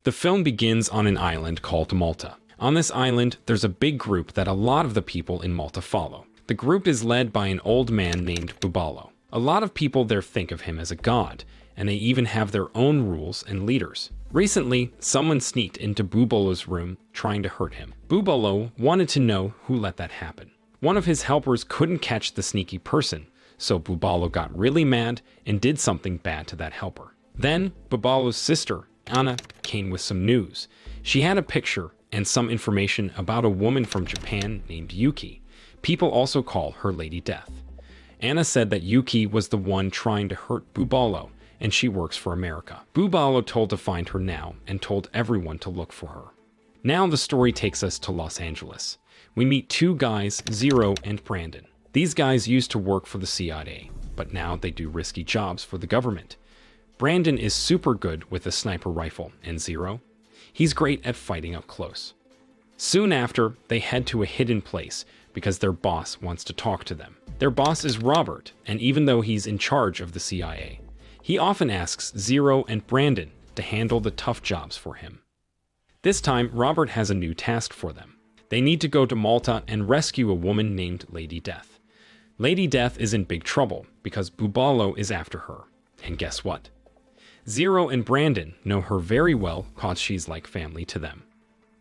The film begins on an island called Malta. On this island, there's a big group that a lot of the people in Malta follow. The group is led by an old man named Bubalo. A lot of people there think of him as a god, and they even have their own rules and leaders. Recently, someone sneaked into Bubalo's room trying to hurt him. Bubalo wanted to know who let that happen. One of his helpers couldn't catch the sneaky person, so Bubalo got really mad and did something bad to that helper. Then, Bubalo's sister, Anna, came with some news. She had a picture and some information about a woman from Japan named Yuki. People also call her Lady Death. Anna said that Yuki was the one trying to hurt Bubalo, and she works for America. Bubalo told to find her now and told everyone to look for her. Now the story takes us to Los Angeles. We meet two guys, Zero and Brandon. These guys used to work for the CIA, but now they do risky jobs for the government. Brandon is super good with a sniper rifle, and Zero, he's great at fighting up close. Soon after, they head to a hidden place because their boss wants to talk to them. Their boss is Robert, and even though he's in charge of the CIA, he often asks Zero and Brandon to handle the tough jobs for him. This time, Robert has a new task for them. They need to go to Malta and rescue a woman named Lady Death. Lady Death is in big trouble because Bubalo is after her. And guess what? Zero and Brandon know her very well cause she's like family to them.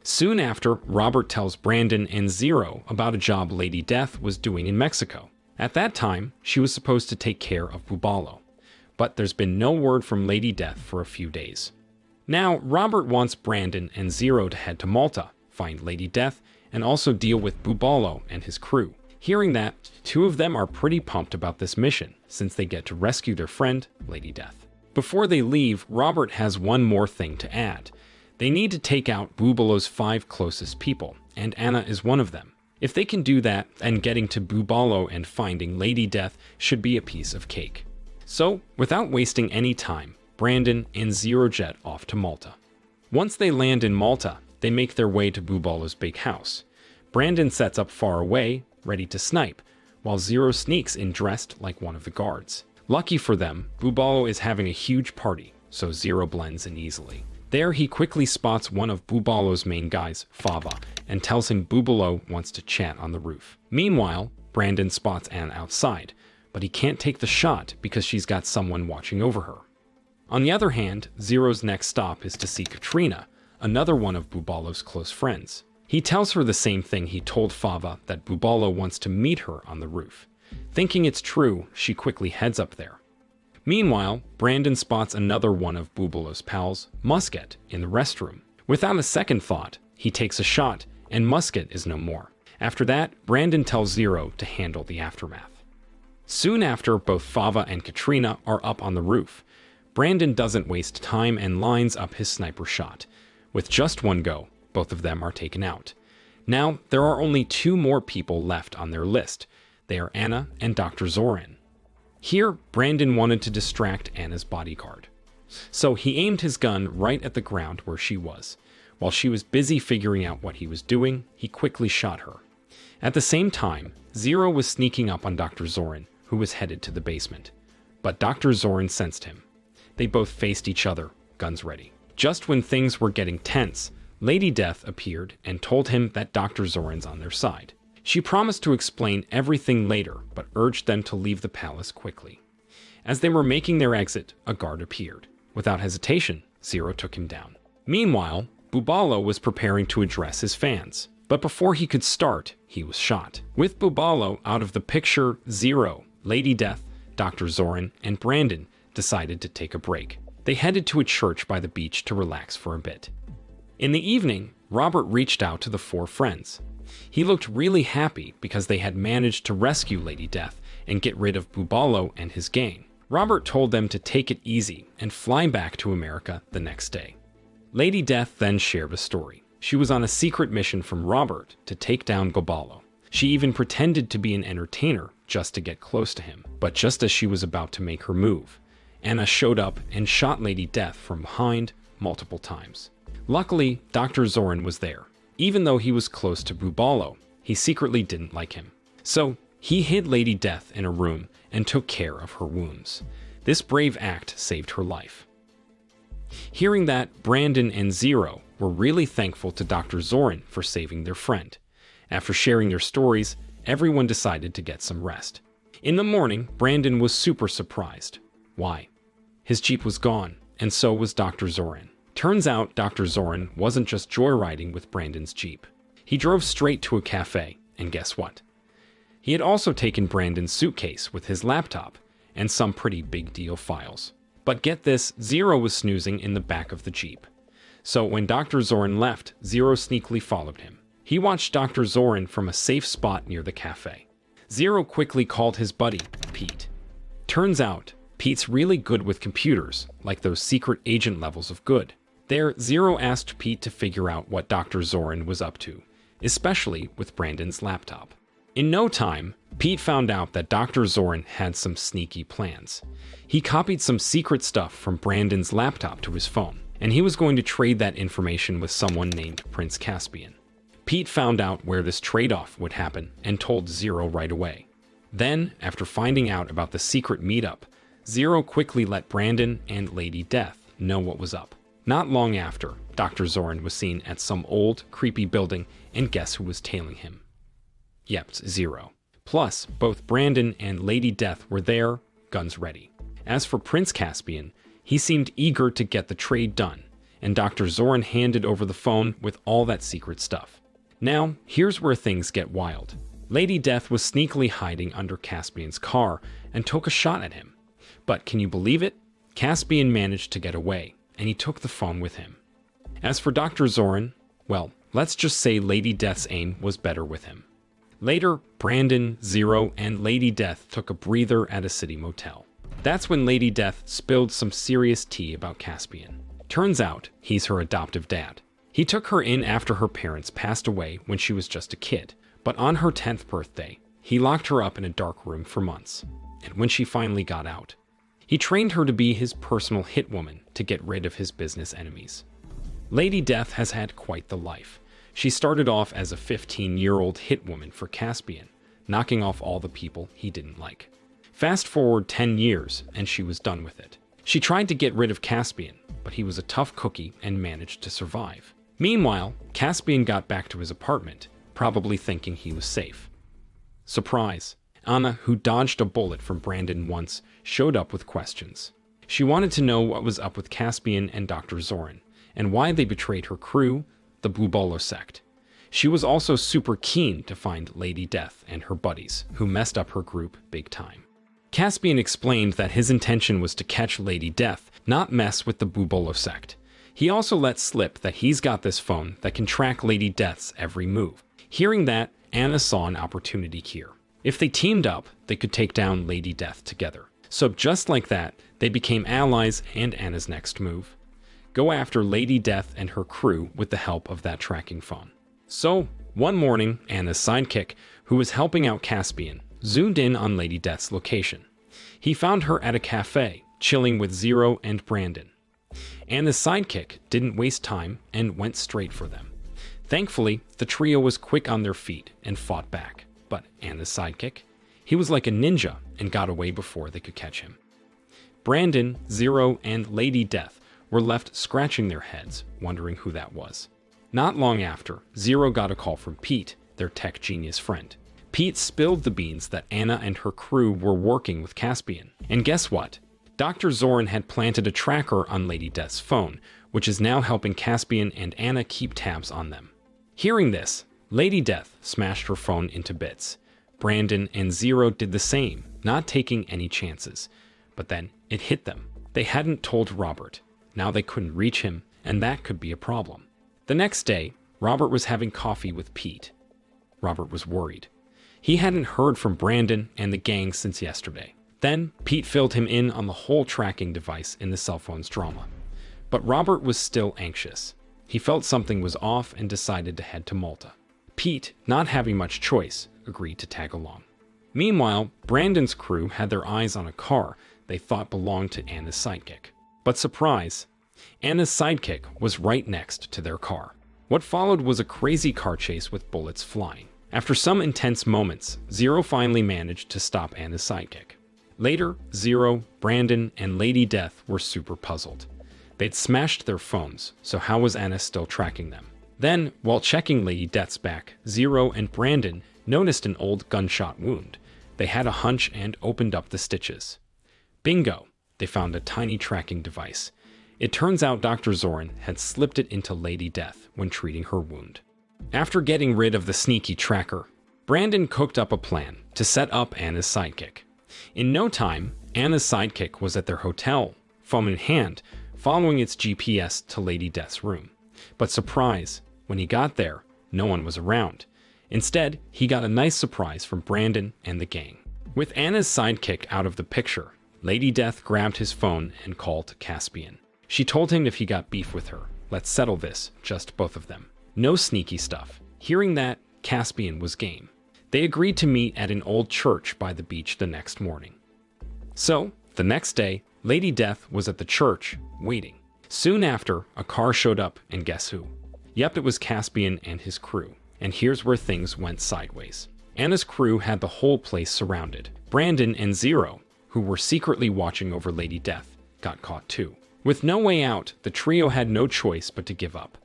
Soon after, Robert tells Brandon and Zero about a job Lady Death was doing in Mexico. At that time, she was supposed to take care of Bubalo, but there's been no word from Lady Death for a few days. Now, Robert wants Brandon and Zero to head to Malta, find Lady Death, and also deal with Bubalo and his crew. Hearing that, two of them are pretty pumped about this mission, since they get to rescue their friend, Lady Death. Before they leave, Robert has one more thing to add. They need to take out Bubalo's 5 closest people, and Anna is one of them. If they can do that, then getting to Bubalo and finding Lady Death should be a piece of cake. So, without wasting any time, Brandon and Zero jet off to Malta. Once they land in Malta, they make their way to Bubalo's big house. Brandon sets up far away, ready to snipe, while Zero sneaks in dressed like one of the guards. Lucky for them, Bubalo is having a huge party, so Zero blends in easily. There, he quickly spots one of Bubalo's main guys, Fava, and tells him Bubalo wants to chat on the roof. Meanwhile, Brandon spots Anne outside, but he can't take the shot because she's got someone watching over her. On the other hand, Zero's next stop is to see Katrina, another one of Bubalo's close friends. He tells her the same thing he told Fava, that Bubalo wants to meet her on the roof. Thinking it's true, she quickly heads up there. Meanwhile, Brandon spots another one of Bubalo's pals, Musket, in the restroom. Without a second thought, he takes a shot, and Musket is no more. After that, Brandon tells Zero to handle the aftermath. Soon after, both Fava and Katrina are up on the roof. Brandon doesn't waste time and lines up his sniper shot. With just one go, both of them are taken out. Now, there are only 2 more people left on their list. They are Anna and Dr. Zoran. Here, Brandon wanted to distract Anna's bodyguard. So he aimed his gun right at the ground where she was. While she was busy figuring out what he was doing, he quickly shot her. At the same time, Zero was sneaking up on Dr. Zoran, who was headed to the basement. But Dr. Zoran sensed him. They both faced each other, guns ready. Just when things were getting tense, Lady Death appeared and told him that Dr. Zoran's on their side. She promised to explain everything later, but urged them to leave the palace quickly. As they were making their exit, a guard appeared. Without hesitation, Zero took him down. Meanwhile, Bubalo was preparing to address his fans, but before he could start, he was shot. With Bubalo out of the picture, Zero, Lady Death, Dr. Zoran, and Brandon decided to take a break. They headed to a church by the beach to relax for a bit. In the evening, Robert reached out to the 4 friends. He looked really happy because they had managed to rescue Lady Death and get rid of Bubalo and his gang. Robert told them to take it easy and fly back to America the next day. Lady Death then shared a story. She was on a secret mission from Robert to take down Bubalo. She even pretended to be an entertainer just to get close to him. But just as she was about to make her move, Anna showed up and shot Lady Death from behind multiple times. Luckily, Dr. Zoran was there. Even though he was close to Bubalo, he secretly didn't like him. So, he hid Lady Death in a room and took care of her wounds. This brave act saved her life. Hearing that, Brandon and Zero were really thankful to Dr. Zorin for saving their friend. After sharing their stories, everyone decided to get some rest. In the morning, Brandon was super surprised. Why? His Jeep was gone, and so was Dr. Zorin. Turns out Dr. Zorin wasn't just joyriding with Brandon's Jeep. He drove straight to a cafe, and guess what? He had also taken Brandon's suitcase with his laptop and some pretty big deal files. But get this, Zero was snoozing in the back of the Jeep. So when Dr. Zorin left, Zero sneakily followed him. He watched Dr. Zorin from a safe spot near the cafe. Zero quickly called his buddy, Pete. Turns out, Pete's really good with computers, like those secret agent levels of good. There, Zero asked Pete to figure out what Dr. Zorin was up to, especially with Brandon's laptop. In no time, Pete found out that Dr. Zorin had some sneaky plans. He copied some secret stuff from Brandon's laptop to his phone, and he was going to trade that information with someone named Prince Caspian. Pete found out where this trade-off would happen and told Zero right away. Then, after finding out about the secret meetup, Zero quickly let Brandon and Lady Death know what was up. Not long after, Dr. Zorin was seen at some old, creepy building, and guess who was tailing him? Yep, Zero. Plus, both Brandon and Lady Death were there, guns ready. As for Prince Caspian, he seemed eager to get the trade done, and Dr. Zorin handed over the phone with all that secret stuff. Now, here's where things get wild. Lady Death was sneakily hiding under Caspian's car and took a shot at him. But can you believe it? Caspian managed to get away, and he took the phone with him. As for Dr. Zorin, well, let's just say Lady Death's aim was better with him. Later, Brandon, Zero, and Lady Death took a breather at a city motel. That's when Lady Death spilled some serious tea about Caspian. Turns out, he's her adoptive dad. He took her in after her parents passed away when she was just a kid, but on her 10th birthday, he locked her up in a dark room for months. And when she finally got out, he trained her to be his personal hitwoman to get rid of his business enemies. Lady Death has had quite the life. She started off as a 15-year-old hitwoman for Caspian, knocking off all the people he didn't like. Fast forward 10 years, and she was done with it. She tried to get rid of Caspian, but he was a tough cookie and managed to survive. Meanwhile, Caspian got back to his apartment, probably thinking he was safe. Surprise! Anna, who dodged a bullet from Brandon once, showed up with questions. She wanted to know what was up with Caspian and Dr. Zorin, and why they betrayed her crew, the Bubolo sect. She was also super keen to find Lady Death and her buddies, who messed up her group big time. Caspian explained that his intention was to catch Lady Death, not mess with the Bubolo sect. He also let slip that he's got this phone that can track Lady Death's every move. Hearing that, Anna saw an opportunity here. If they teamed up, they could take down Lady Death together. So just like that, they became allies, and Anna's next move: go after Lady Death and her crew with the help of that tracking phone. So, one morning, Anna's sidekick, who was helping out Caspian, zoomed in on Lady Death's location. He found her at a cafe, chilling with Zero and Brandon. Anna's sidekick didn't waste time and went straight for them. Thankfully, the trio was quick on their feet and fought back. But Anna's sidekick? He was like a ninja and got away before they could catch him. Brandon, Zero, and Lady Death were left scratching their heads, wondering who that was. Not long after, Zero got a call from Pete, their tech genius friend. Pete spilled the beans that Anna and her crew were working with Caspian. And guess what? Dr. Zorin had planted a tracker on Lady Death's phone, which is now helping Caspian and Anna keep tabs on them. Hearing this, Lady Death smashed her phone into bits. Brandon and Zero did the same, not taking any chances. But then it hit them. They hadn't told Robert. Now they couldn't reach him, and that could be a problem. The next day, Robert was having coffee with Pete. Robert was worried. He hadn't heard from Brandon and the gang since yesterday. Then, Pete filled him in on the whole tracking device in the cell phone's drama. But Robert was still anxious. He felt something was off and decided to head to Malta. Pete, not having much choice, agreed to tag along. Meanwhile, Brandon's crew had their eyes on a car they thought belonged to Anna's sidekick. But surprise, Anna's sidekick was right next to their car. What followed was a crazy car chase with bullets flying. After some intense moments, Zero finally managed to stop Anna's sidekick. Later, Zero, Brandon, and Lady Death were super puzzled. They'd smashed their phones, so how was Anna still tracking them? Then, while checking Lady Death's back, Zero and Brandon noticed an old gunshot wound. They had a hunch and opened up the stitches. Bingo! They found a tiny tracking device. It turns out Dr. Zorin had slipped it into Lady Death when treating her wound. After getting rid of the sneaky tracker, Brandon cooked up a plan to set up Anna's sidekick. In no time, Anna's sidekick was at their hotel, phone in hand, following its GPS to Lady Death's room. But surprise, when he got there, no one was around. Instead, he got a nice surprise from Brandon and the gang. With Anna's sidekick out of the picture, Lady Death grabbed his phone and called Caspian. She told him if he got beef with her, let's settle this, just both of them. No sneaky stuff. Hearing that, Caspian was game. They agreed to meet at an old church by the beach the next morning. So, the next day, Lady Death was at the church, waiting. Soon after, a car showed up, and guess who? Yep, it was Caspian and his crew. And here's where things went sideways. Anna's crew had the whole place surrounded. Brandon and Zero, who were secretly watching over Lady Death, got caught too. With no way out, the trio had no choice but to give up.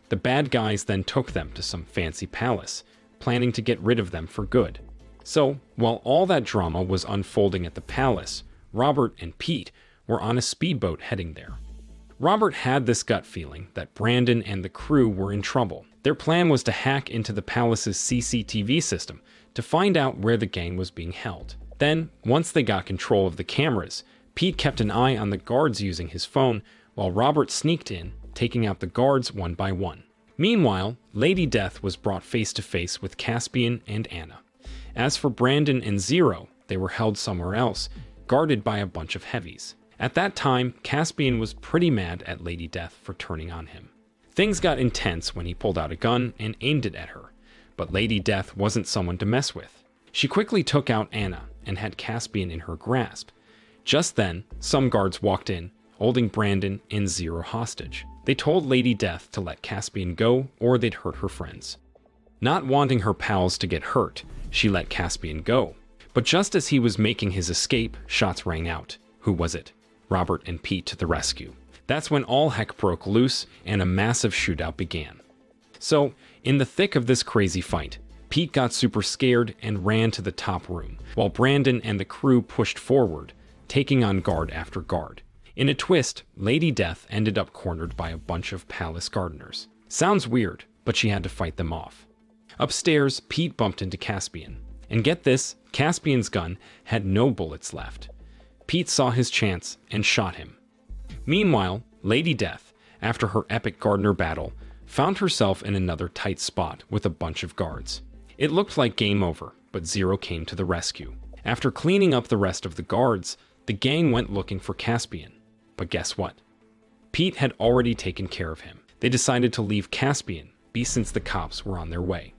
The bad guys then took them to some fancy palace, planning to get rid of them for good. So, while all that drama was unfolding at the palace, Robert and Pete were on a speedboat heading there. Robert had this gut feeling that Brandon and the crew were in trouble. Their plan was to hack into the palace's CCTV system to find out where the gang was being held. Then, once they got control of the cameras, Pete kept an eye on the guards using his phone, while Robert sneaked in, taking out the guards one by one. Meanwhile, Lady Death was brought face to face with Caspian and Anna. As for Brandon and Zero, they were held somewhere else, guarded by a bunch of heavies. At that time, Caspian was pretty mad at Lady Death for turning on him. Things got intense when he pulled out a gun and aimed it at her, but Lady Death wasn't someone to mess with. She quickly took out Anna and had Caspian in her grasp. Just then, some guards walked in, holding Brandon and Zero hostage. They told Lady Death to let Caspian go or they'd hurt her friends. Not wanting her pals to get hurt, she let Caspian go. But just as he was making his escape, shots rang out. Who was it? Robert and Pete to the rescue. That's when all heck broke loose and a massive shootout began. So, in the thick of this crazy fight, Pete got super scared and ran to the top room, while Brandon and the crew pushed forward, taking on guard after guard. In a twist, Lady Death ended up cornered by a bunch of palace gardeners. Sounds weird, but she had to fight them off. Upstairs, Pete bumped into Caspian. And get this, Caspian's gun had no bullets left. Pete saw his chance and shot him. Meanwhile, Lady Death, after her epic gardener battle, found herself in another tight spot with a bunch of guards. It looked like game over, but Zero came to the rescue. After cleaning up the rest of the guards, the gang went looking for Caspian. But guess what? Pete had already taken care of him. They decided to leave Caspian be since the cops were on their way.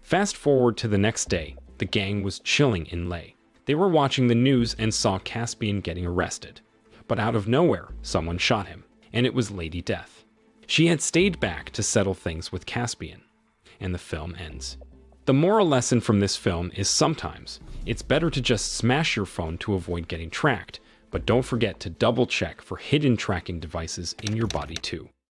Fast forward to the next day, the gang was chilling in Leh. They were watching the news and saw Caspian getting arrested. But out of nowhere, someone shot him, and it was Lady Death. She had stayed back to settle things with Caspian, and the film ends. The moral lesson from this film is sometimes it's better to just smash your phone to avoid getting tracked, but don't forget to double check for hidden tracking devices in your body too.